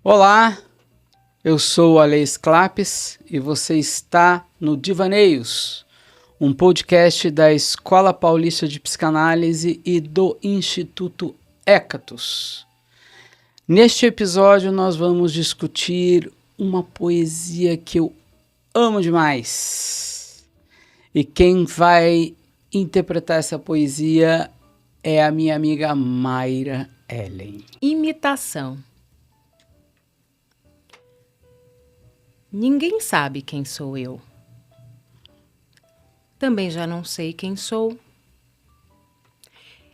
Olá, eu sou o Alex Clapes e você está no Divaneios, um podcast da Escola Paulista de Psicanálise e do Instituto Hécatos. Neste episódio nós vamos discutir uma poesia que eu amo demais. E quem vai interpretar essa poesia é a minha amiga Mayra Ellen. Imitação. Ninguém sabe quem sou eu. Também já não sei quem sou.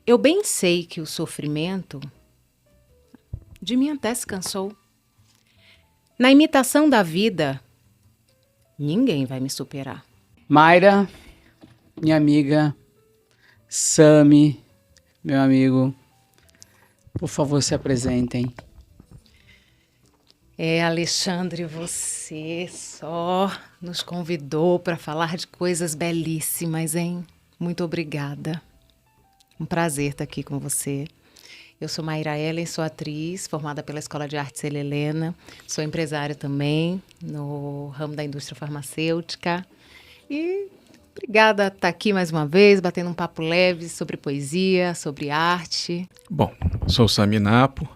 Eu bem sei que o sofrimento de mim até se cansou. Na imitação da vida, ninguém vai me superar. Mayra, minha amiga, Sami, meu amigo, por favor se apresentem. Alexandre, você só nos convidou para falar de coisas belíssimas, hein? Muito obrigada. Um prazer estar aqui com você. Eu sou Mayra Ellen, sou atriz, formada pela Escola de Artes Célia Helena. Sou empresária também, no ramo da indústria farmacêutica. E obrigada por estar aqui mais uma vez, batendo um papo leve sobre poesia, sobre arte. Bom, sou o Sami Napo.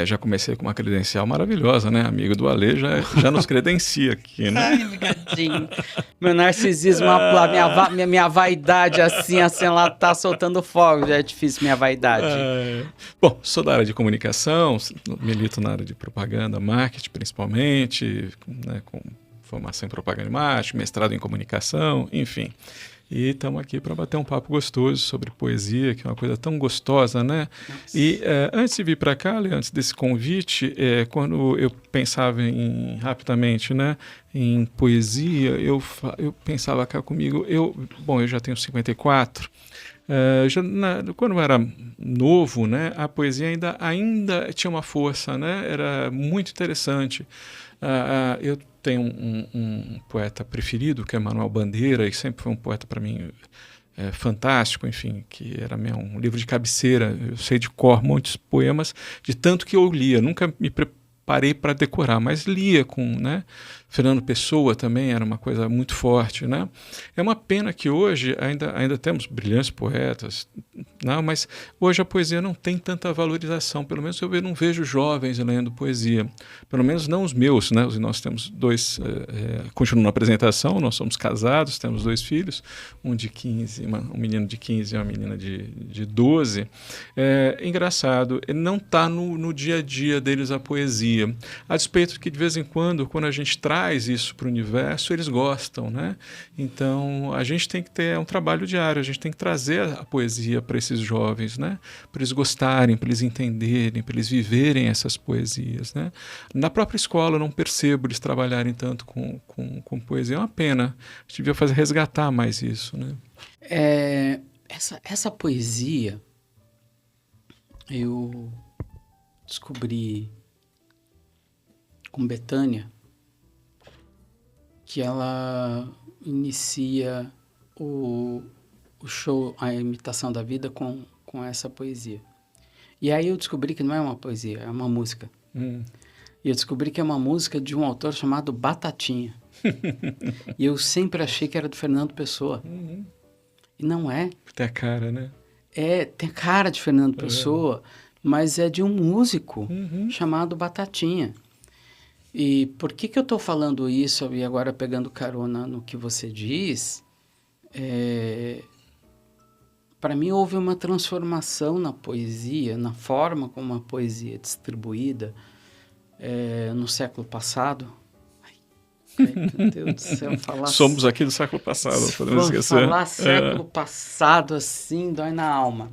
Já comecei com uma credencial maravilhosa, né? Amigo do Ale, já nos credencia aqui, né? Ai, ligadinho. Meu narcisismo, minha vaidade, assim, ela tá soltando fogo. Já é difícil minha vaidade. Bom, sou da área de comunicação, milito na área de propaganda, marketing principalmente, né, com formação em propaganda e marketing, mestrado em comunicação, enfim. E estamos aqui para bater um papo gostoso sobre poesia, que é uma coisa tão gostosa, né? Nossa. E antes de vir para cá, antes desse convite, quando eu pensava rapidamente, né, em poesia, eu pensava cá comigo, eu já tenho 54. Quando eu era novo, né, a poesia ainda tinha uma força, né? Era muito interessante. Eu tenho um poeta preferido, que é Manuel Bandeira, e sempre foi um poeta para mim fantástico, enfim, que era um livro de cabeceira. Eu sei de cor muitos poemas, de tanto que eu lia. Nunca me preparei para decorar, mas lia com, né? Fernando Pessoa também era uma coisa muito forte, né? É uma pena que hoje ainda temos brilhantes poetas, não, mas hoje a poesia não tem tanta valorização. Pelo menos eu não vejo jovens lendo poesia. Pelo menos não os meus, né? Nós temos dois, continuo na apresentação, nós somos casados, temos 2 filhos, um de 15, um menino de 15 e uma menina de 12. Engraçado, não está no dia a dia deles a poesia. A despeito de que de vez em quando a gente traz isso para o universo, eles gostam, né? Então, a gente tem que ter um trabalho diário, a gente tem que trazer a poesia para esses jovens, né? Para eles gostarem, para eles entenderem, para eles viverem essas poesias, né? Na própria escola, eu não percebo eles trabalharem tanto com poesia. É uma pena. A gente devia resgatar mais isso, né? Essa poesia, eu descobri com Bethânia, que ela inicia o show, a imitação da vida com essa poesia. E aí eu descobri que não é uma poesia, é uma música. E eu descobri que é uma música de um autor chamado Batatinha. E eu sempre achei que era do Fernando Pessoa. E não é. Tem a cara, né? Tem a cara de Fernando Pessoa, mas é de um músico chamado Batatinha. E por que eu estou falando isso e agora pegando carona no que você diz? Para mim houve uma transformação na poesia, na forma como a poesia é distribuída no século passado. Meu Deus do céu, Somos aqui do século passado, não podemos esquecer. Falar século passado assim dói na alma.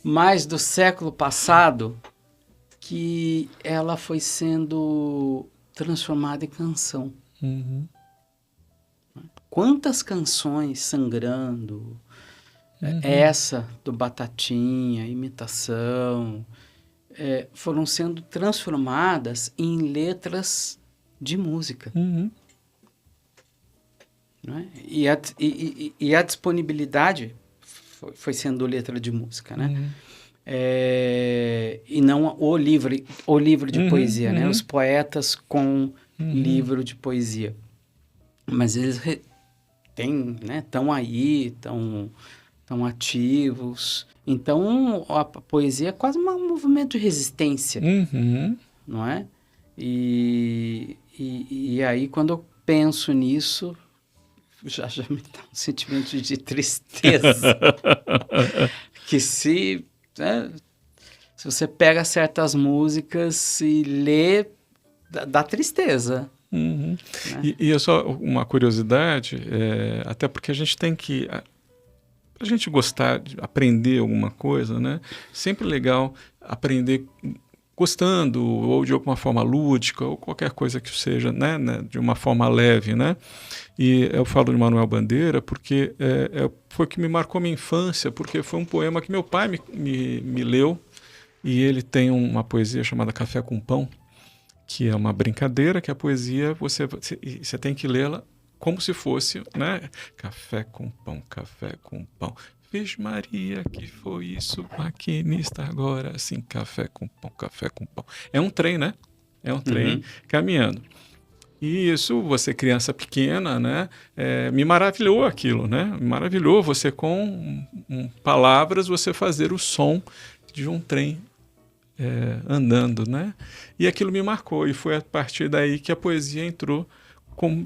Mas do século passado que ela foi sendo transformada em canção. Quantas canções sangrando, essa do Batatinha, imitação, foram sendo transformadas em letras de música. Não é? E a disponibilidade foi sendo letra de música, né? e não o livro de poesia, né? Os poetas com livro de poesia. Mas eles estão aí, estão ativos. Então, a poesia é quase um movimento de resistência, não é? E aí, quando eu penso nisso, já me dá um sentimento de tristeza. Que se você pega certas músicas e lê, dá tristeza. Né? E é só uma curiosidade, até porque a gente tem que... Para a gente gostar de aprender alguma coisa, né? Sempre legal aprender gostando, ou de alguma forma lúdica, ou qualquer coisa que seja, né? De uma forma leve, né? E eu falo de Manuel Bandeira porque foi o que me marcou minha infância, porque foi um poema que meu pai me leu, e ele tem uma poesia chamada Café com Pão, que é uma brincadeira, que a poesia você tem que lê-la como se fosse, né? Café com pão, café com pão. Vixe Maria, que foi isso? Maquinista agora, assim, café com pão, café com pão. É um trem, né? É um trem caminhando. E isso, você criança pequena, né? Me maravilhou aquilo, né? Me maravilhou você com palavras, você fazer o som de um trem andando, né? E aquilo me marcou, e foi a partir daí que a poesia entrou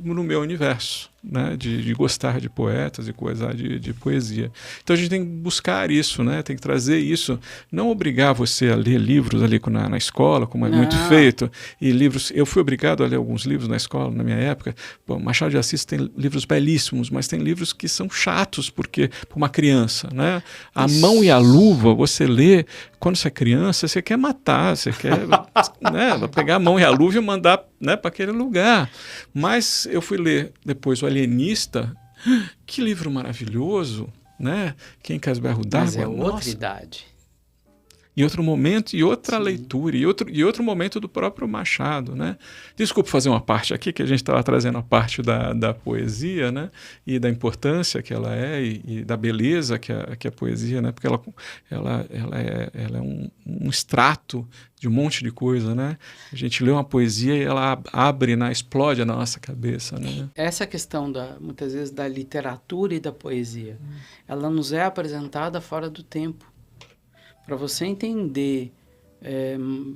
no meu universo, né? De gostar de poetas e coisa de poesia. Então a gente tem que buscar isso, né? Tem que trazer isso, não obrigar você a ler livros ali na escola, como é muito feito, e livros, eu fui obrigado a ler alguns livros na escola, na minha época. Bom, Machado de Assis tem livros belíssimos, mas tem livros que são chatos, porque para uma criança, né? A Mão e a Luva, você lê, quando você é criança, você quer matar, você quer né, pegar a mão e a luva e mandar, né, para aquele lugar. Mas eu fui ler depois o Alienista, que livro maravilhoso, né? Quem quer Berro d'Água? Mas é outra idade. E outro momento, e outra leitura, e outro momento do próprio Machado, né? Desculpa fazer uma parte aqui, que a gente estava trazendo a parte da poesia, né? E da importância que ela é, e da beleza que a poesia, né? Porque ela é um extrato de um monte de coisa, né? A gente lê uma poesia e ela explode na nossa cabeça, né? Essa questão, muitas vezes, da literatura e da poesia, ela nos é apresentada fora do tempo. Para você entender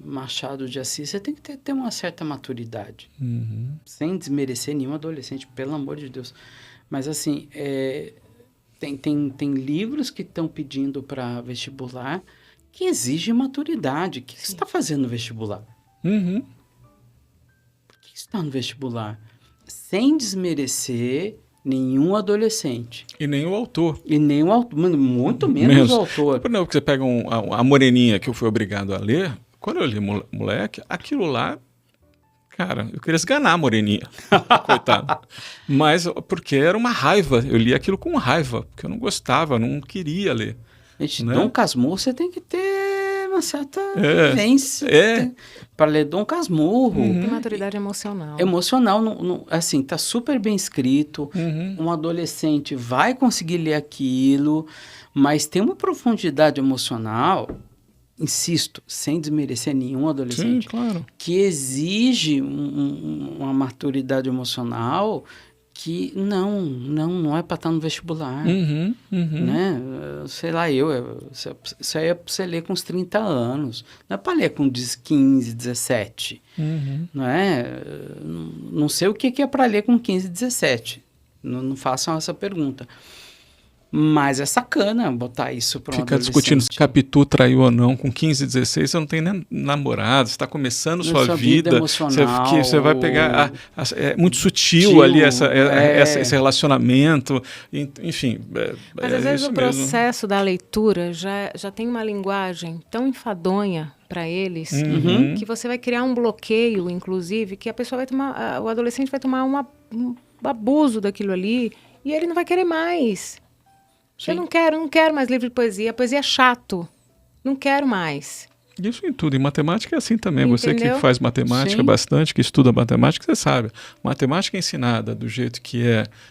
Machado de Assis, você tem que ter uma certa maturidade. Sem desmerecer nenhum adolescente, pelo amor de Deus. Mas, assim, tem livros que estão pedindo para vestibular que exigem maturidade. O que você está fazendo no vestibular? Por que você está no vestibular? Sem desmerecer nenhum adolescente. E nem o autor. E nem o autor, muito menos o autor. Não, porque você pega a Moreninha, que eu fui obrigado a ler, quando eu li moleque, aquilo lá, cara, eu queria esganar a Moreninha, coitado. Mas porque era uma raiva, eu li aquilo com raiva, porque eu não gostava, não queria ler. Gente, né? Dom Casmurro você tem que ter uma certa vivência para ler Dom Casmurro. Tem maturidade emocional. Emocional, assim, tá super bem escrito. Um adolescente vai conseguir ler aquilo, mas tem uma profundidade emocional, insisto, sem desmerecer nenhum adolescente, Sim, claro. que exige uma maturidade emocional que não é para estar no vestibular, né? Sei lá, isso aí é para você ler com uns 30 anos, não é para ler com 15, 17, não é? Não sei o que é para ler com 15, 17, não façam essa pergunta. Mas é sacana botar isso para um Ficar adolescente. discutindo se Capitu traiu ou não com 15, 16, você não tem nem namorado, você está começando sua vida emocional. Você vai pegar... é muito sutil ali esse relacionamento, enfim. Mas às vezes o processo da leitura já tem uma linguagem tão enfadonha para eles, que você vai criar um bloqueio, inclusive, que a pessoa vai tomar... O adolescente vai tomar um abuso daquilo ali e ele não vai querer mais. Sim. Eu não quero mais livro de poesia. A poesia é chato. Não quero mais. Isso em tudo. Em matemática é assim também. Entendeu? Você que faz matemática bastante, que estuda matemática, você sabe. Matemática ensinada do jeito que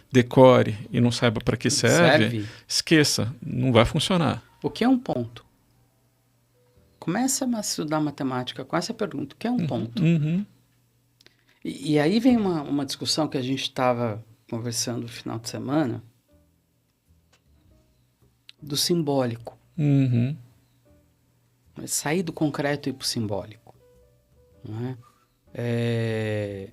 decore e não saiba para que serve, esqueça. Não vai funcionar. O que é um ponto? Começa a estudar matemática com essa pergunta, o que é um ponto? Uhum. E aí vem uma discussão que a gente estava conversando no final de semana, do simbólico. Uhum. Sair do concreto e ir para o simbólico. Não é?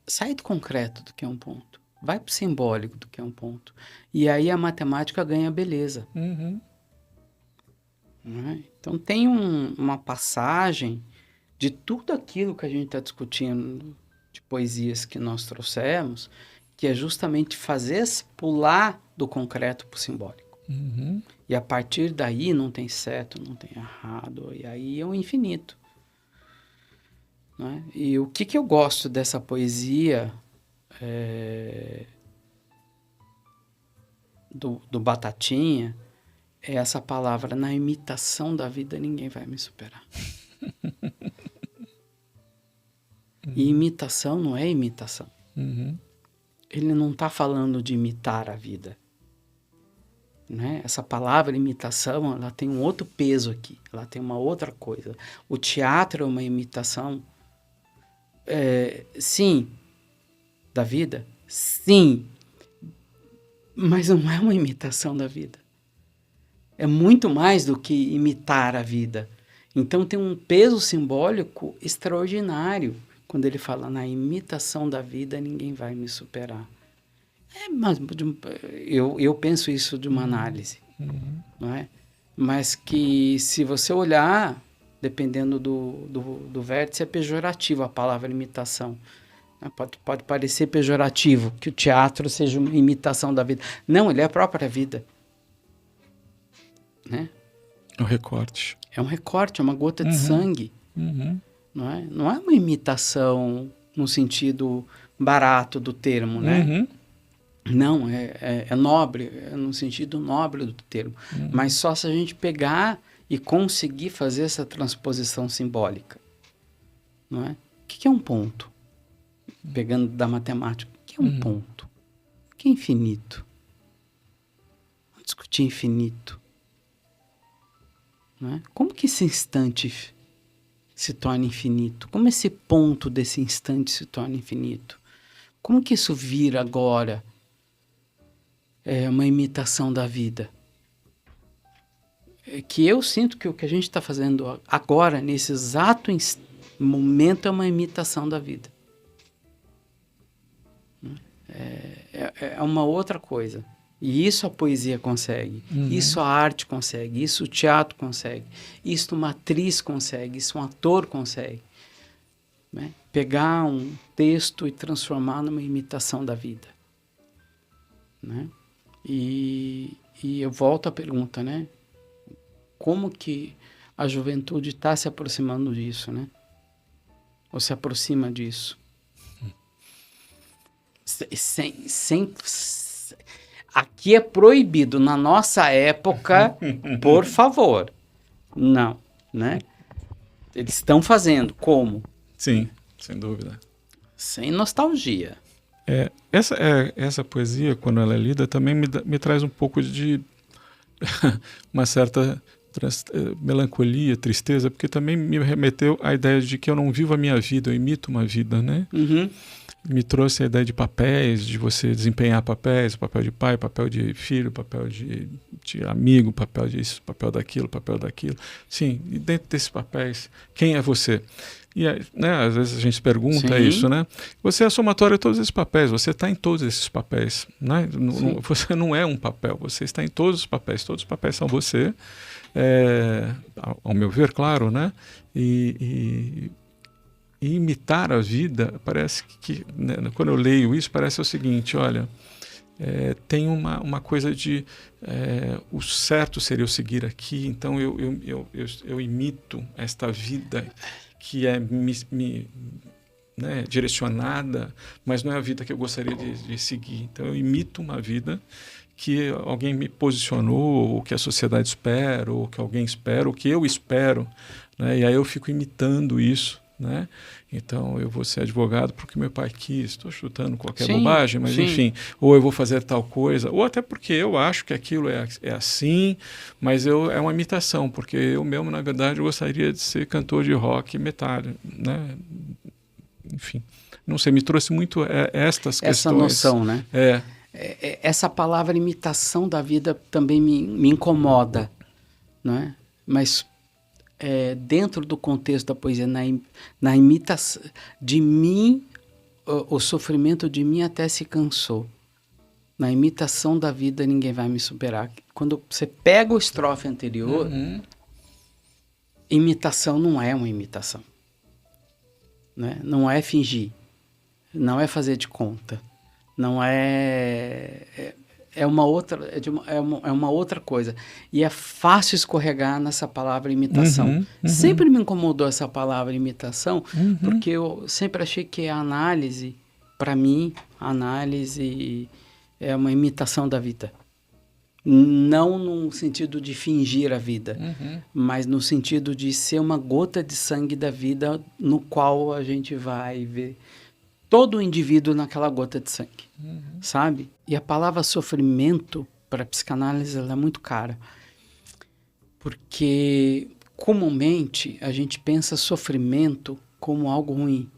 Sair do concreto do que é um ponto. Vai para o simbólico do que é um ponto. E aí a matemática ganha beleza. Uhum. Não é? Então tem uma passagem de tudo aquilo que a gente está discutindo, de poesias que nós trouxemos, que é justamente fazer pular do concreto para o simbólico. Uhum. E a partir daí não tem certo, não tem errado, e aí é o infinito. Não é? E o que eu gosto dessa poesia do Batatinha é essa palavra: na imitação da vida ninguém vai me superar. E imitação não é imitação. Uhum. Ele não está falando de imitar a vida. Né? Essa palavra imitação, ela tem um outro peso aqui. Ela tem uma outra coisa. O teatro é uma imitação, sim, da vida. Sim. Mas não é uma imitação da vida. É muito mais do que imitar a vida. Então tem um peso simbólico extraordinário quando ele fala: na imitação da vida ninguém vai me superar. Mas eu penso isso de uma análise, não é? Mas que se você olhar, dependendo do vértice, é pejorativo a palavra imitação. Pode parecer pejorativo que o teatro seja uma imitação da vida. Não, ele é a própria vida. Né? É um recorte. É um recorte, é uma gota de sangue. Uhum. Não é? Não é uma imitação no sentido barato do termo, né? Uhum. Não, é nobre, é no sentido nobre do termo. Mas só se a gente pegar e conseguir fazer essa transposição simbólica. Não é? O que é um ponto? Pegando da matemática, o que é um ponto? O que é infinito? Vamos discutir infinito. Não é? Como que esse instante se torna infinito? Como esse ponto desse instante se torna infinito? Como que isso vira agora uma imitação da vida? Que eu sinto que o que a gente está fazendo agora, nesse exato momento, é uma imitação da vida. É uma outra coisa. E isso a poesia consegue, isso a arte consegue, isso o teatro consegue, isso uma atriz consegue, isso um ator consegue. Né? Pegar um texto e transformar numa imitação da vida. Né? E eu volto à pergunta, né? Como que a juventude está se aproximando disso, né? Ou se aproxima disso? Aqui é proibido. Na nossa época, por favor. Não, né? Eles estão fazendo. Como? Sim, sem dúvida. Sem nostalgia. Essa poesia, quando ela é lida, também me traz um pouco de uma certa melancolia, tristeza, porque também me remeteu à ideia de que eu não vivo a minha vida, eu imito uma vida, né? Uhum. Me trouxe a ideia de papéis, de você desempenhar papéis, papel de pai, papel de filho, papel de amigo, papel disso, papel daquilo. Sim, e dentro desses papéis, quem é você? E né, às vezes a gente pergunta isso, né? Você é a somatória de todos esses papéis, você está em todos esses papéis. Né? Você não é um papel, você está em todos os papéis são você, ao meu ver, claro, né? E imitar a vida, parece que né, quando eu leio isso, parece o seguinte: olha, tem uma coisa de o certo seria eu seguir aqui, então eu imito esta vida que é né, direcionada, mas não é a vida que eu gostaria de seguir. Então eu imito uma vida que alguém me posicionou, ou que a sociedade espera, ou que alguém espera, ou que eu espero, né? E aí eu fico imitando isso, né? Então eu vou ser advogado porque meu pai quis, estou chutando qualquer Sim, bobagem, mas sim. enfim, ou eu vou fazer tal coisa, ou até porque eu acho que aquilo é assim, mas é uma imitação, porque eu mesmo, na verdade, gostaria de ser cantor de rock metal, né? Enfim, não sei, me trouxe muito estas questões. Essa noção, né? É. Essa palavra imitação da vida também me incomoda, né? Mas dentro do contexto da poesia, na imitação de mim, o sofrimento de mim até se cansou. Na imitação da vida, ninguém vai me superar. Quando você pega o estrofe anterior, imitação não é uma imitação, né? Não é fingir, não é fazer de conta, não é uma outra, é uma outra coisa. E é fácil escorregar nessa palavra imitação. Sempre me incomodou essa palavra imitação, porque eu sempre achei que a análise, para mim, a análise é uma imitação da vida. Não no sentido de fingir a vida, mas no sentido de ser uma gota de sangue da vida no qual a gente vai ver todo o indivíduo naquela gota de sangue, sabe? E a palavra sofrimento, para a psicanálise, ela é muito cara. Porque, comumente, a gente pensa sofrimento como algo ruim.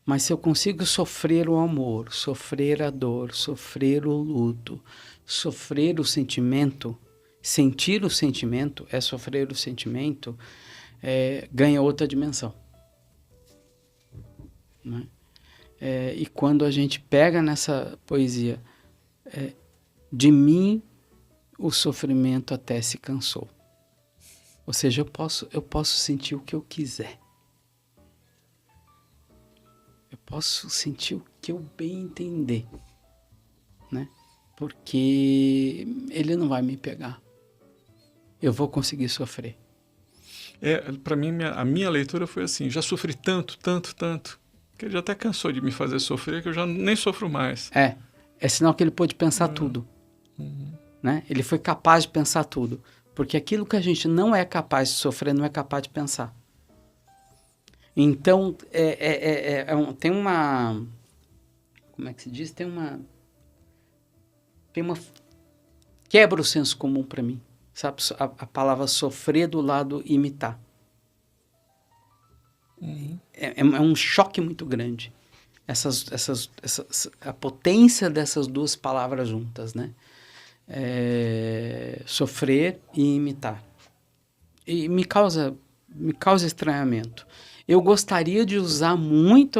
Mas se eu consigo sofrer o amor, sofrer a dor, sofrer o luto, sofrer o sentimento, sentir o sentimento, sofrer o sentimento, ganha outra dimensão, né? E quando a gente pega nessa poesia, de mim o sofrimento até se cansou. Ou seja, eu posso sentir o que eu quiser. Eu posso sentir o que eu bem entender, né? Porque ele não vai me pegar. Eu vou conseguir sofrer. Para mim, a minha leitura foi assim, já sofri tanto, que ele já até cansou de me fazer sofrer, que eu já nem sofro mais. É sinal que ele pôde pensar tudo. Né? Ele foi capaz de pensar tudo. Porque aquilo que a gente não é capaz de sofrer, não é capaz de pensar. Então, tem uma... Como é que se diz? Tem uma quebra o senso comum para mim. Sabe? A palavra sofrer do lado imitar. É um choque muito grande. A potência dessas duas palavras juntas, né? Sofrer e imitar. E me causa estranhamento. Eu gostaria de usar muito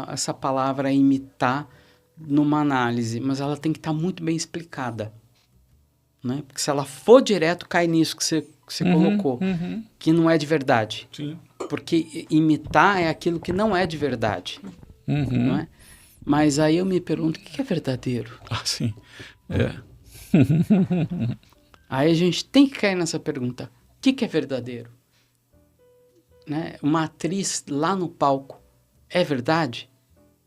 essa palavra imitar numa análise, mas ela tem que estar muito bem explicada, né? Porque se ela for direto, cai nisso que você colocou, que não é de verdade. Sim. Porque imitar é aquilo que não é de verdade, não é? Mas aí eu me pergunto, o que é verdadeiro? Sim. Aí a gente tem que cair nessa pergunta, o que é verdadeiro? Né? Uma atriz lá no palco, é verdade?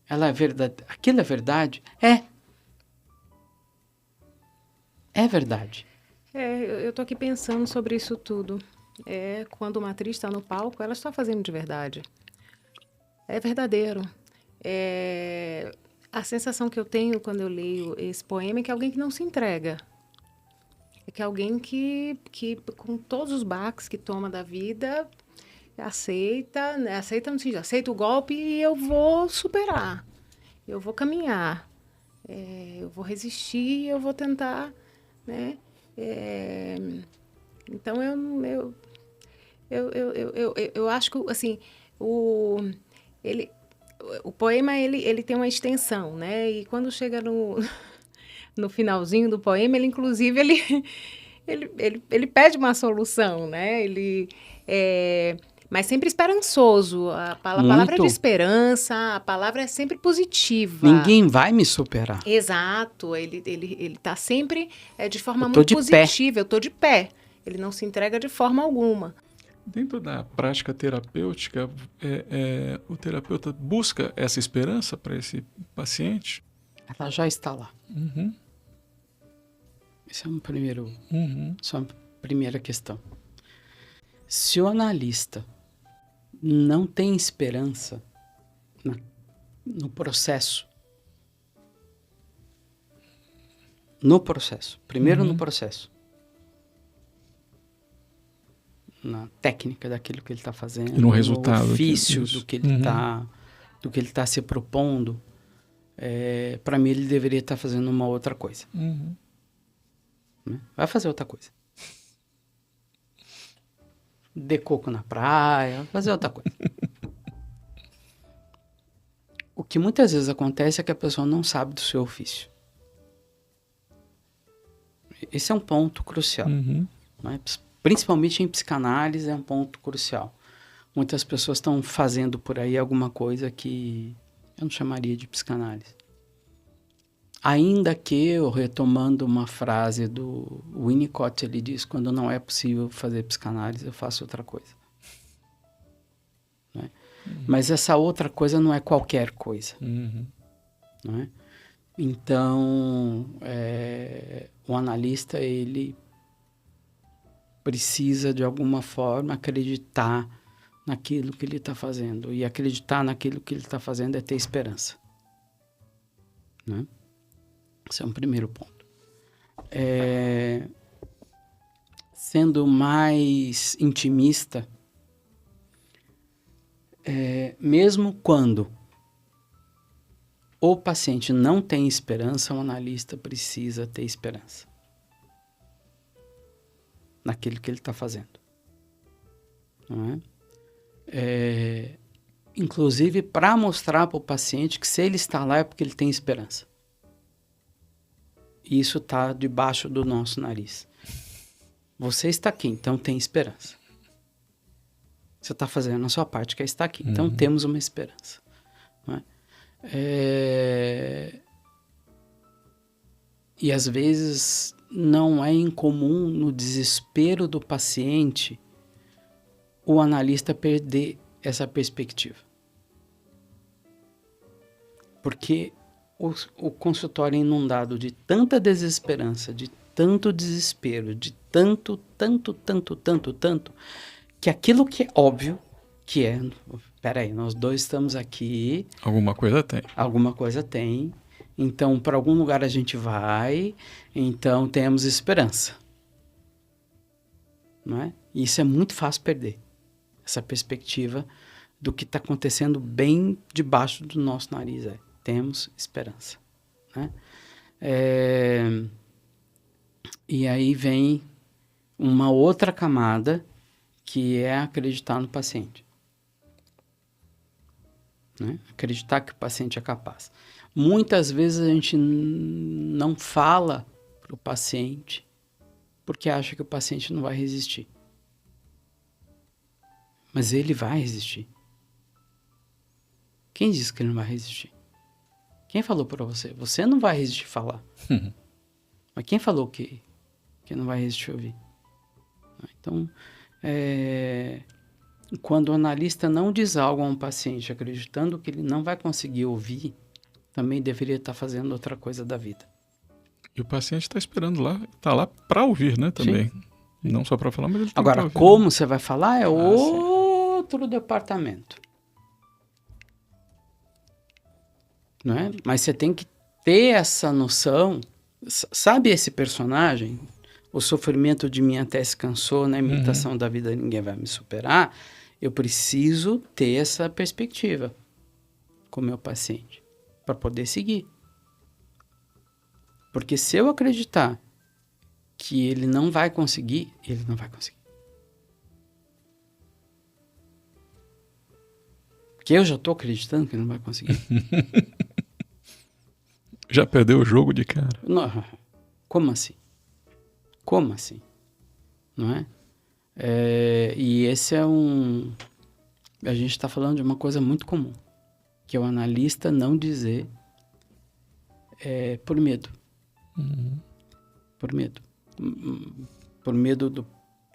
Ela é verdade? Aquilo é verdade? É verdade. Eu tô aqui pensando sobre isso tudo. Quando uma atriz está no palco, ela está fazendo de verdade. É verdadeiro. A sensação que eu tenho quando eu leio esse poema é que é alguém que não se entrega. É que é alguém que com todos os baques que toma da vida, aceita no sentido, aceita o golpe e eu vou superar. Eu vou caminhar. Eu vou resistir, eu vou tentar, né? Então eu acho que assim o poema ele tem uma extensão, né? E quando chega no finalzinho do poema, ele inclusive ele pede uma solução, né? Mas sempre esperançoso. A palavra é de esperança, a palavra é sempre positiva. Ninguém vai me superar. Exato. Ele está sempre de forma muito positiva. Eu estou de pé. Ele não se entrega de forma alguma. Dentro da prática terapêutica, o terapeuta busca essa esperança para esse paciente? Ela já está lá. Essa é uma primeira questão. Se o analista não tem esperança no processo. No processo. Primeiro no processo. Na técnica daquilo que ele está fazendo. E no resultado. No ofício do que ele está se propondo. Para mim, ele deveria estar fazendo uma outra coisa. Né? Vai fazer outra coisa. De coco na praia, vai fazer outra coisa. O que muitas vezes acontece é que a pessoa não sabe do seu ofício. Esse é um ponto crucial. Né? Principalmente em psicanálise é um ponto crucial. Muitas pessoas estão fazendo por aí alguma coisa que eu não chamaria de psicanálise. Ainda que, eu retomando uma frase do Winnicott, ele diz, quando não é possível fazer psicanálise, eu faço outra coisa. Né? Mas essa outra coisa não é qualquer coisa. Não é? Então, o analista, ele precisa, de alguma forma, acreditar naquilo que ele está fazendo. E acreditar naquilo que ele está fazendo é ter esperança. Né? Esse é um primeiro ponto. Sendo mais intimista, mesmo quando o paciente não tem esperança, o analista precisa ter esperança naquilo que ele está fazendo. Não é? Inclusive para mostrar para o paciente que se ele está lá é porque ele tem esperança. E isso está debaixo do nosso nariz. Você está aqui, então tem esperança. Você está fazendo a sua parte, que é estar aqui. Então temos uma esperança. Não é? E às vezes não é incomum, no desespero do paciente, o analista perder essa perspectiva. Porque o consultório é inundado de tanta desesperança, de tanto desespero, de tanto, que aquilo que é óbvio, que é, peraí, nós dois estamos aqui. Alguma coisa tem. Alguma coisa tem. Então, para algum lugar a gente vai, então temos esperança. Não é? E isso é muito fácil perder, essa perspectiva do que está acontecendo bem debaixo do nosso nariz. Temos esperança. Né? E aí vem uma outra camada, que é acreditar no paciente. Né? Acreditar que o paciente é capaz. Muitas vezes a gente não fala para o paciente porque acha que o paciente não vai resistir. Mas ele vai resistir. Quem disse que ele não vai resistir? Quem falou para você? Você não vai resistir a falar. Mas quem falou que não vai resistir a ouvir? Então, quando o analista não diz algo a um paciente acreditando que ele não vai conseguir ouvir, também deveria estar fazendo outra coisa da vida. E o paciente está esperando lá, está lá para ouvir, né, também. Sim. Não só para falar, mas ele tem Agora, ouvir, como né? Você vai falar é outro departamento. Não é? Mas você tem que ter essa noção. Sabe esse personagem? O sofrimento de mim até se cansou, na imitação da vida ninguém vai me superar. Eu preciso ter essa perspectiva com o meu paciente para poder seguir. Porque se eu acreditar que ele não vai conseguir, ele não vai conseguir. Porque eu já estou acreditando que ele não vai conseguir. Já perdeu o jogo de cara. Não, como assim? Como assim? Não é? E esse é a gente está falando de uma coisa muito comum, que é o analista não dizer por medo. Por medo. Por medo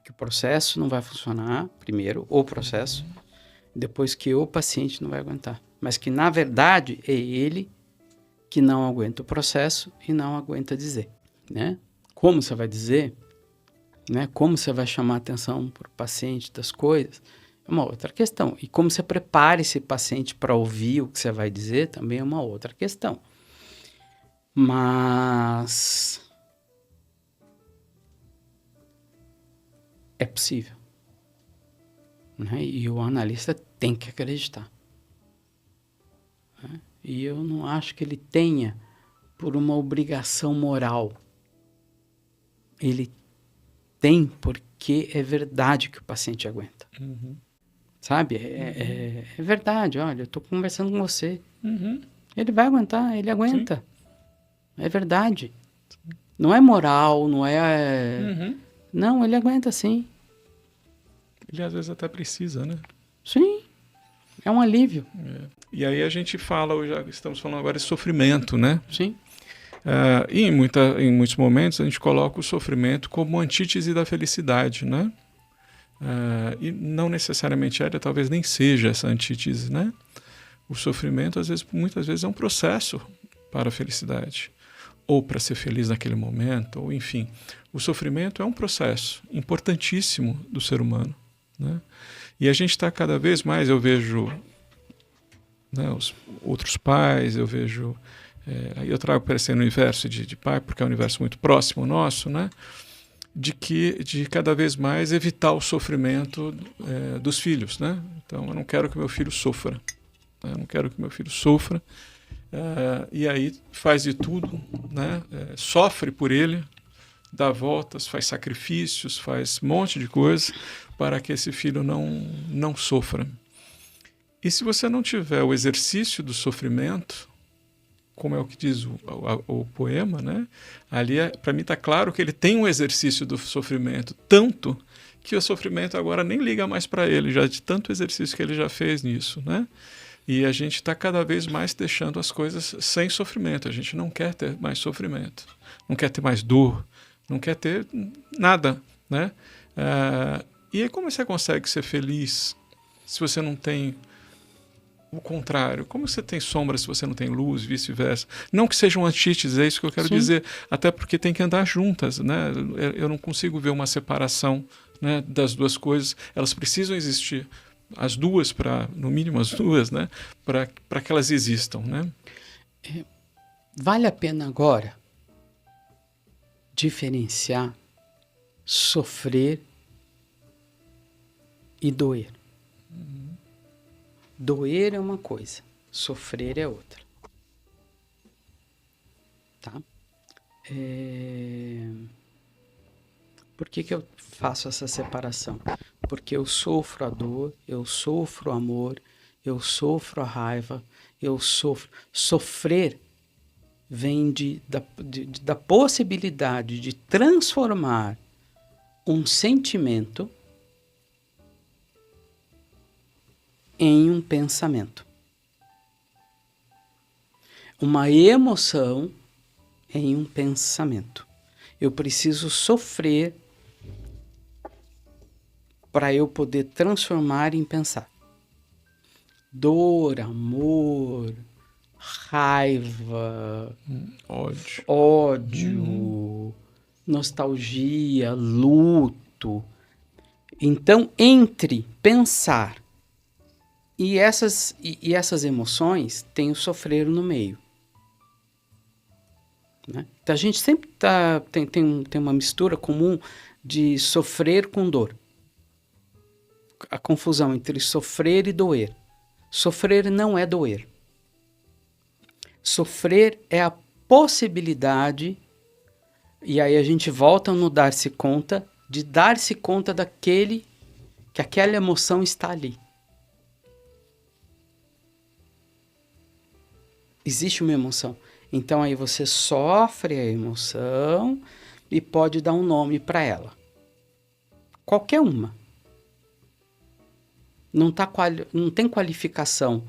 que o processo não vai funcionar, primeiro, o processo, depois que o paciente não vai aguentar. Mas que, na verdade, é ele que não aguenta o processo e não aguenta dizer, né? Como você vai dizer, né? Como você vai chamar a atenção para o paciente das coisas, é uma outra questão. E como você prepara esse paciente para ouvir o que você vai dizer também é uma outra questão. Mas é possível, né? E o analista tem que acreditar, né? E eu não acho que ele tenha por uma obrigação moral. Ele tem porque é verdade que o paciente aguenta. Sabe? É verdade. Olha, eu estou conversando com você. Ele vai aguentar, ele aguenta. Sim. É verdade. Não é moral, não é... Não, ele aguenta sim. Ele às vezes até precisa, né? Sim. É um alívio. E aí a gente fala, já estamos falando agora de sofrimento, né? Sim. E em muitos momentos a gente coloca o sofrimento como antítese da felicidade, né? E não necessariamente talvez nem seja essa antítese, né? O sofrimento, muitas vezes, é um processo para a felicidade, ou para ser feliz naquele momento, ou enfim. O sofrimento é um processo importantíssimo do ser humano, né? E a gente está cada vez mais, eu vejo, né, os outros pais, eu vejo... Aí eu trago para esse universo de pai, porque é um universo muito próximo ao nosso, né? De cada vez mais evitar o sofrimento dos filhos, né? Então, eu não quero que meu filho sofra. Né? Eu não quero que meu filho sofra. E aí faz de tudo, né? Sofre por ele, dá voltas, faz sacrifícios, faz um monte de coisa para que esse filho não sofra. E se você não tiver o exercício do sofrimento, como é o que diz o poema, né? Ali, para mim, está claro que ele tem um exercício do sofrimento, tanto que o sofrimento agora nem liga mais para ele, já de tanto exercício que ele já fez nisso, né? E a gente está cada vez mais deixando as coisas sem sofrimento. A gente não quer ter mais sofrimento, não quer ter mais dor, não quer ter nada, né? E aí como você consegue ser feliz se você não tem... O contrário, como você tem sombra se você não tem luz, vice-versa? Não que sejam antíteses, é isso que eu quero dizer. Até porque tem que andar juntas, né? Eu não consigo ver uma separação, né, das duas coisas. Elas precisam existir, as duas, no mínimo as duas, né, para que elas existam, né? Vale a pena agora diferenciar sofrer e doer. Doer é uma coisa, sofrer é outra. Tá? Por que eu faço essa separação? Porque eu sofro a dor, eu sofro o amor, eu sofro a raiva, eu sofro. Sofrer vem da possibilidade de transformar um sentimento em um pensamento. Uma emoção em um pensamento. Eu preciso sofrer para eu poder transformar em pensar. Dor, amor, raiva, ódio, nostalgia, luto. Então, entre pensar e essas emoções, tem o sofrer no meio. Né? Então, a gente sempre tem uma mistura comum de sofrer com dor. A confusão entre sofrer e doer. Sofrer não é doer. Sofrer é a possibilidade, e aí a gente volta no dar-se conta, de dar-se conta que aquela emoção está ali. Existe uma emoção. Então aí você sofre a emoção e pode dar um nome para ela. Qualquer uma. Não tem qualificação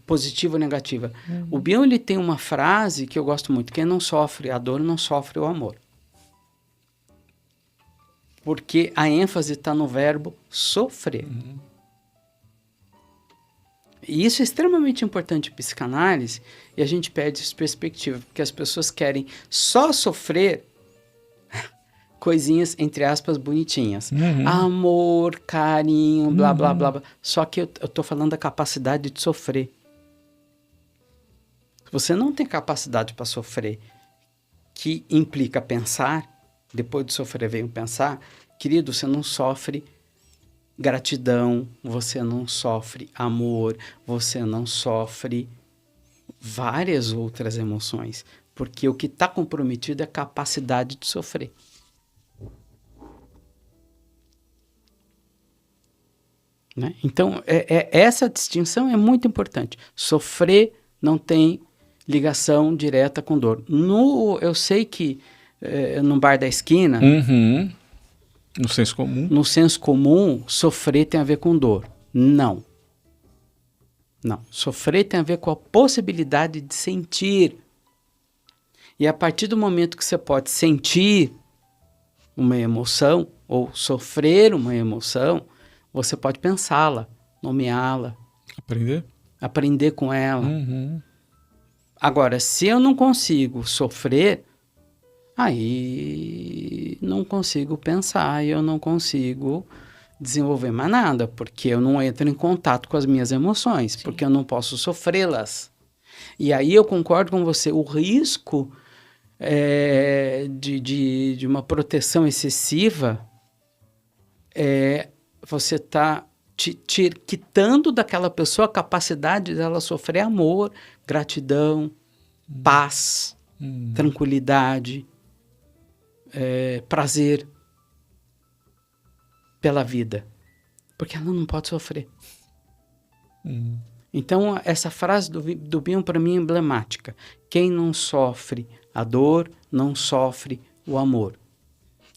positiva ou negativa. O Bion, ele tem uma frase que eu gosto muito: quem não sofre a dor não sofre o amor. Porque a ênfase está no verbo sofrer. E isso é extremamente importante em psicanálise, e a gente perde essa perspectiva, porque as pessoas querem só sofrer coisinhas, entre aspas, bonitinhas. Amor, carinho, blá, blá, blá, blá. Só que eu tô falando da capacidade de sofrer. Você não tem capacidade para sofrer, que implica pensar, depois de sofrer vem o pensar, querido, você não sofre gratidão, você não sofre amor, você não sofre várias outras emoções, porque o que está comprometido é a capacidade de sofrer. Né? Então, essa distinção é muito importante. Sofrer não tem ligação direta com dor. Eu sei que no bar da esquina, no senso comum, no senso comum, sofrer tem a ver com dor. Não. Não. Sofrer tem a ver com a possibilidade de sentir. E a partir do momento que você pode sentir uma emoção ou sofrer uma emoção, você pode pensá-la, nomeá-la. Aprender com ela. Agora, se eu não consigo sofrer, aí não consigo pensar, eu não consigo desenvolver mais nada, porque eu não entro em contato com as minhas emoções, Sim. porque eu não posso sofrê-las. E aí eu concordo com você, o risco de uma proteção excessiva é você tá quitando daquela pessoa a capacidade dela sofrer amor, gratidão, paz, tranquilidade, prazer pela vida, porque ela não pode sofrer. Então, essa frase do Bion para mim é emblemática. Quem não sofre a dor, não sofre o amor.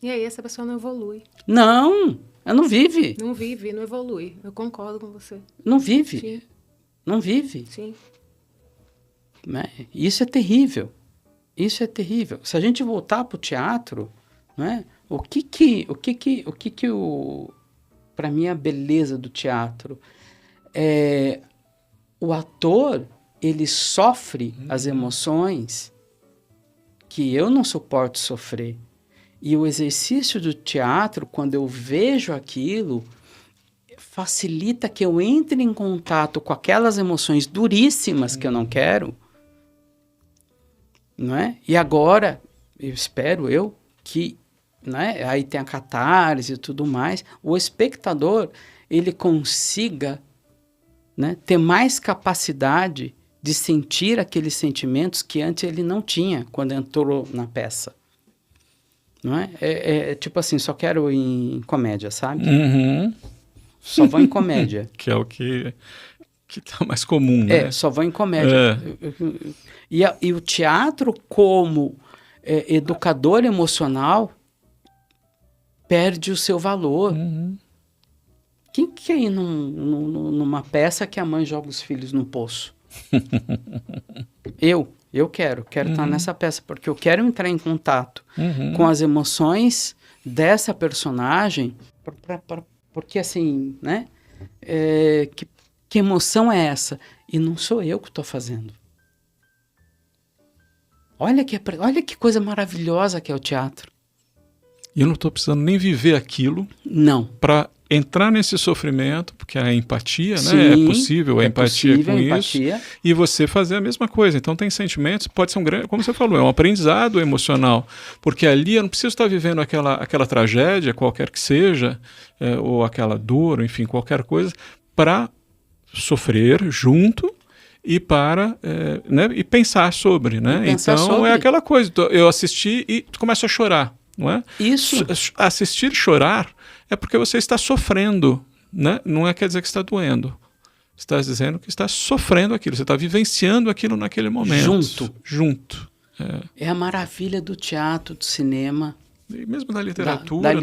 E aí essa pessoa não evolui. Não, ela não vive. Não vive, não evolui. Eu concordo com você. Não vive. Sim. Não vive. Sim. Né? Isso é terrível. Isso é terrível. Se a gente voltar para o teatro, né? Para mim, a beleza do teatro é o ator, ele sofre as emoções que eu não suporto sofrer. E o exercício do teatro, quando eu vejo aquilo, facilita que eu entre em contato com aquelas emoções duríssimas que eu não quero, não é? E agora, espero que, né, aí tem a catarse e tudo mais, o espectador, ele consiga, né, ter mais capacidade de sentir aqueles sentimentos que antes ele não tinha quando entrou na peça. Não é? É tipo assim, só quero ir em comédia, sabe? Só vou em comédia. Que é o que tá mais comum, né? Só vou em comédia. E o teatro, como educador emocional, perde o seu valor. Quem quer ir numa peça que a mãe joga os filhos no poço? Eu quero estar nessa peça, porque eu quero entrar em contato com as emoções dessa personagem, porque assim, né? Que emoção é essa? E não sou eu que estou fazendo. Olha que coisa maravilhosa que é o teatro. E eu não estou precisando nem viver aquilo para entrar nesse sofrimento, porque a empatia, Sim, né? É possível a empatia com isso. E você fazer a mesma coisa. Então tem sentimentos, pode ser um grande, como você falou, é um aprendizado emocional. Porque ali eu não preciso estar vivendo aquela tragédia, qualquer que seja, ou aquela dor, ou, enfim, qualquer coisa, para sofrer junto e para né, e pensar sobre, né? Então é aquela coisa, eu assisti e começo a chorar, não é? Isso. Assistir chorar é porque você está sofrendo, né? Não quer dizer que está doendo. Você está dizendo que está sofrendo aquilo, você está vivenciando aquilo naquele momento. Junto. É a maravilha do teatro, do cinema. E mesmo da literatura,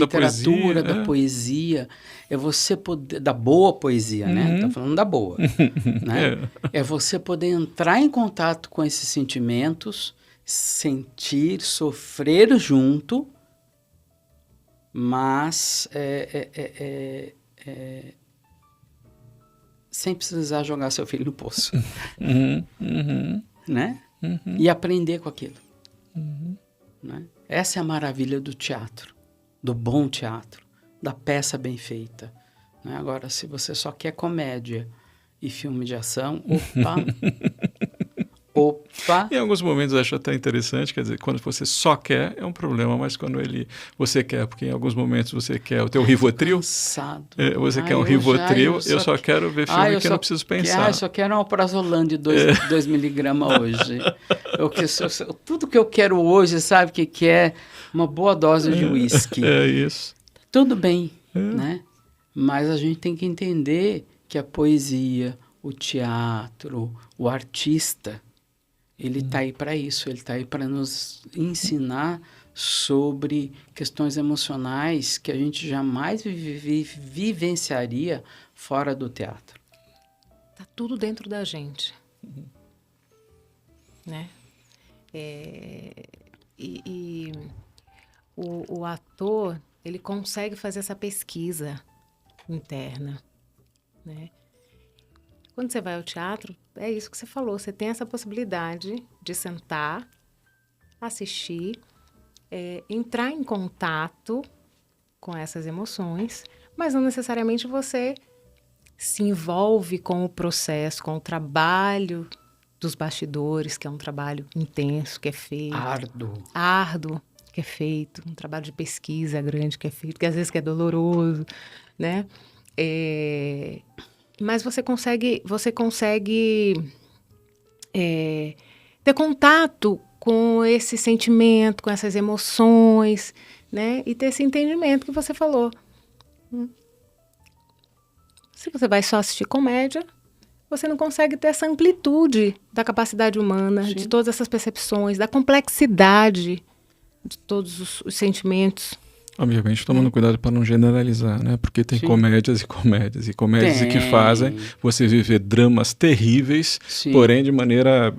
da poesia. É você poder, da boa poesia, né? Tá falando da boa. Né? É você poder entrar em contato com esses sentimentos, sentir, sofrer junto, mas sem precisar jogar seu filho no poço. Né? E aprender com aquilo. Né? Essa é a maravilha do teatro. do bom teatro, da peça bem feita. Né? Agora, se você só quer comédia e filme de ação, opa. Em alguns momentos eu acho até interessante, quer dizer, quando você só quer é um problema, mas quando você quer, porque em alguns momentos você quer o teu Rivotril, você quer um Rivotril, eu só quero ver filme que eu não preciso pensar. Eu só quero um alprazolam de 2 miligramas hoje. Tudo que eu quero hoje, sabe o que é? Uma boa dose de uísque. É isso. Tudo bem, né? Mas a gente tem que entender que a poesia, o teatro, o artista, ele está aí para isso, ele está aí para nos ensinar sobre questões emocionais que a gente jamais vivenciaria fora do teatro. Está tudo dentro da gente. Né? O ator, ele consegue fazer essa pesquisa interna, né? Quando você vai ao teatro, é isso que você falou, você tem essa possibilidade de sentar, assistir, entrar em contato com essas emoções, mas não necessariamente você se envolve com o processo, com o trabalho dos bastidores, que é um trabalho intenso, que é feito. Árduo, que é feito, um trabalho de pesquisa grande que é feito, que às vezes é doloroso, né? Mas você consegue ter contato com esse sentimento, com essas emoções, né? E ter esse entendimento que você falou. Se você vai só assistir comédia, você não consegue ter essa amplitude da capacidade humana, Sim. de todas essas percepções, da complexidade de todos os sentimentos. Obviamente, tomando cuidado para não generalizar, né? Porque tem comédias que fazem você viver dramas terríveis, porém de maneira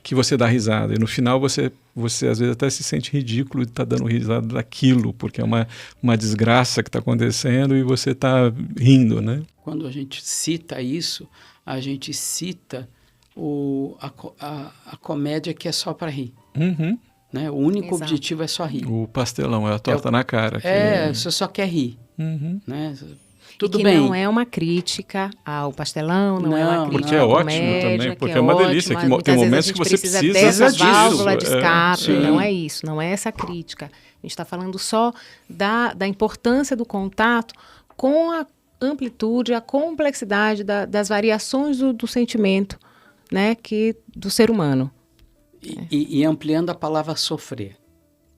que você dá risada. E no final você às vezes até se sente ridículo de estar dando risada daquilo, porque é uma desgraça que está acontecendo e você está rindo, né? Quando a gente cita isso, a gente cita a comédia que é só para rir. Uhum. Né? O único objetivo é só rir. O pastelão, é a torta na cara. Você só quer rir. Uhum. Né? Tudo que bem. Não é uma crítica ao pastelão, não é uma crítica porque é ótimo comédia, também, porque é uma delícia. Que tem momentos que você precisa dessa válvula de escape. Sim. Não é isso, não é essa crítica. A gente está falando só da importância do contato com a amplitude, a complexidade das variações do sentimento, né, do ser humano. E ampliando a palavra sofrer.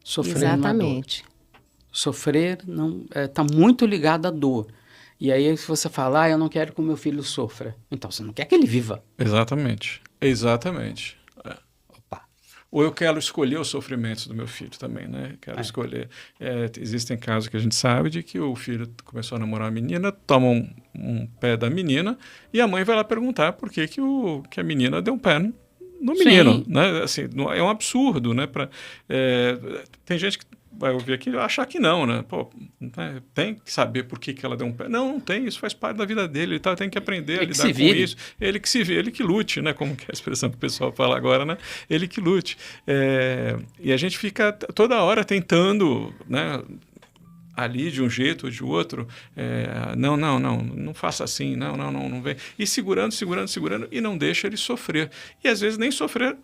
Sofrer Exatamente. Não é dor. Sofrer está muito ligado à dor. E aí se você falar, eu não quero que o meu filho sofra. Então você não quer que ele viva. Exatamente. Opa. Ou eu quero escolher os sofrimentos do meu filho também, né? Quero escolher. Existem casos que a gente sabe de que o filho começou a namorar uma menina, toma um pé da menina e a mãe vai lá perguntar por que a menina deu um pé no menino, né? Assim, é um absurdo, né? Tem gente que vai ouvir aquilo e achar que não, né? Pô, né? Tem que saber por que ela deu um pé. Não tem, isso faz parte da vida dele, ele tem que aprender a lidar com isso. Ele que se vê, ele que lute, né? Como que é a expressão que o pessoal fala agora, né? Ele que lute. E a gente fica toda hora tentando, né? Ali de um jeito ou de outro, não faça assim, não vem. E segurando, e não deixa ele sofrer. E às vezes nem sofrer,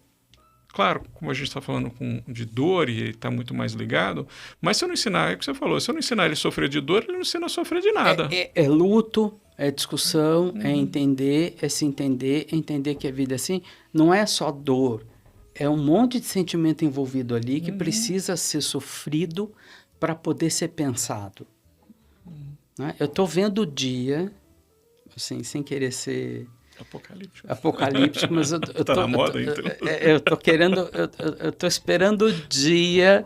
claro, como a gente está falando de dor e está muito mais ligado, mas se eu não ensinar, é o que você falou, se eu não ensinar ele a sofrer de dor, ele não ensina a sofrer de nada. É luto, é discussão, é entender, é se entender, é entender que a vida é assim, não é só dor, é um monte de sentimento envolvido ali que precisa ser sofrido para poder ser pensado. Né? Eu estou vendo o dia, assim, sem querer ser apocalíptico, mas eu tá na moda, então. Eu estou esperando o dia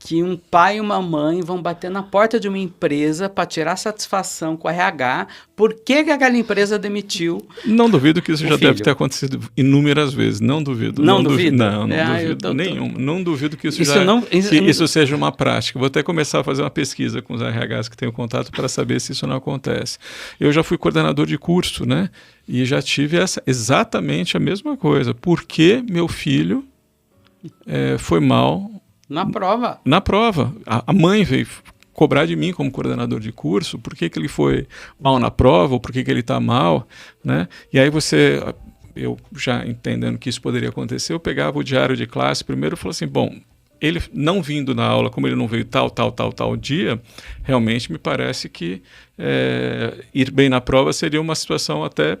que um pai e uma mãe vão bater na porta de uma empresa para tirar satisfação com o RH, por que aquela empresa demitiu. Não duvido que isso já deve ter acontecido inúmeras vezes, não duvido. Não duvido? Não duvido nenhum. Não duvido que isso seja uma prática. Vou até começar a fazer uma pesquisa com os RHs que tenho contato para saber se isso não acontece. Eu já fui coordenador de curso, né? E já tive exatamente a mesma coisa. Por que meu filho foi mal na prova? Na prova. A mãe veio cobrar de mim como coordenador de curso por que ele foi mal na prova ou por que ele está mal, né? E aí eu já entendendo que isso poderia acontecer, eu pegava o diário de classe primeiro e falava assim, bom, ele não vindo na aula, como ele não veio tal dia, realmente me parece que ir bem na prova seria uma situação até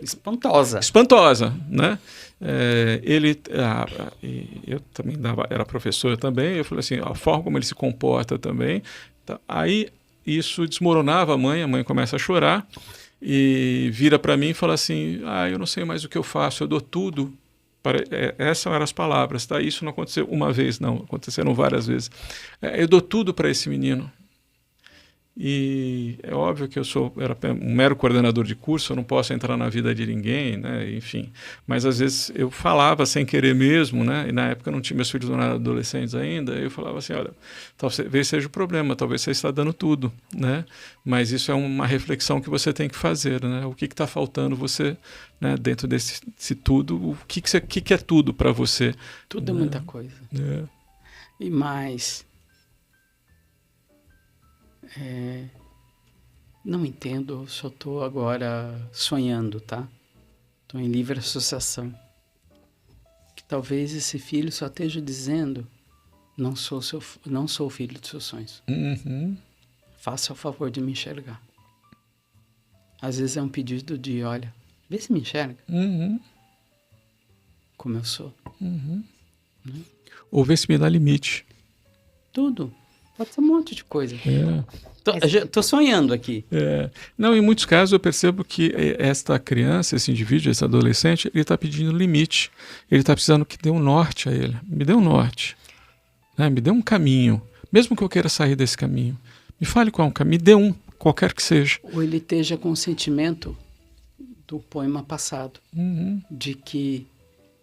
espantosa, né? Eu também era professor também, eu falei assim, a forma como ele se comporta também, tá? Aí isso desmoronava a mãe começa a chorar e vira para mim e fala assim, eu não sei mais o que eu faço, eu dou tudo. Essas eram as palavras, tá? Isso não aconteceu uma vez, não, aconteceram várias vezes. Eu dou tudo para esse menino. E é óbvio que era um mero coordenador de curso, eu não posso entrar na vida de ninguém, né? Enfim. Mas às vezes eu falava sem querer mesmo, né? E na época eu não tinha, meus filhos não eram adolescentes ainda, eu falava assim, olha, talvez seja o problema, talvez você está dando tudo, né? Mas isso é uma reflexão que você tem que fazer, né? O que está faltando você, né? Dentro desse tudo, o que é tudo para você? Tudo é muita coisa. E mais... não entendo, só estou agora sonhando, tá? Estou em livre associação. Que talvez esse filho só esteja dizendo, não sou o filho dos seus sonhos. Uhum. Faça o favor de me enxergar. Às vezes é um pedido de, olha, vê se me enxerga. Uhum. Como eu sou. Uhum. Ou vê se me dá limite. Tudo. Pode ser um monte de coisa. Tô sonhando aqui. Não, em muitos casos eu percebo que esta criança, esse indivíduo, esse adolescente, ele está pedindo limite. Ele está precisando que dê um norte a ele. Me dê um norte. Né? Me dê um caminho. Mesmo que eu queira sair desse caminho. Me fale qual é um caminho. Me dê um, qualquer que seja. Ou ele esteja com o sentimento do poema passado. Uhum. De que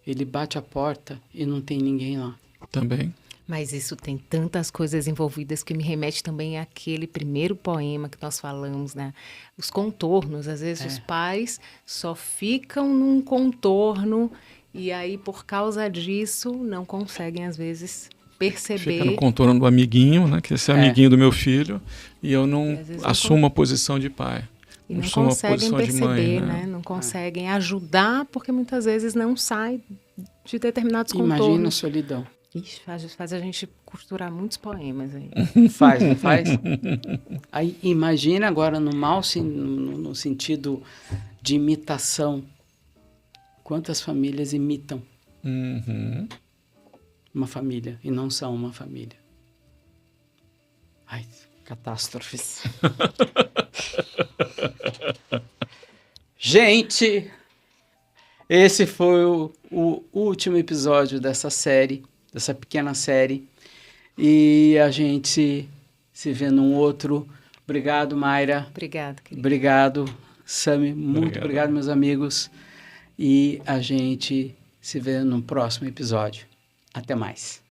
ele bate a porta e não tem ninguém lá. Também. Mas isso tem tantas coisas envolvidas que me remete também àquele primeiro poema que nós falamos, né? Os contornos. Às vezes os pais só ficam num contorno e aí, por causa disso, não conseguem, às vezes, perceber... Fica no contorno do amiguinho, né? Que esse é amiguinho do meu filho, e eu não assumo a posição de pai. E não conseguem perceber, né? Não conseguem ajudar, porque muitas vezes não sai de determinados contornos. Imagina a solidão. Ixi, faz a gente costurar muitos poemas aí. Faz, não faz? Aí imagina agora no sentido de imitação. Quantas famílias imitam uma família e não são uma família? Ai, catástrofes. Gente, esse foi o último episódio dessa pequena série, e a gente se vê num outro. Obrigado, Mayra. Obrigada, querida. Obrigado, Sami. Muito obrigado, meus amigos. E a gente se vê no próximo episódio. Até mais.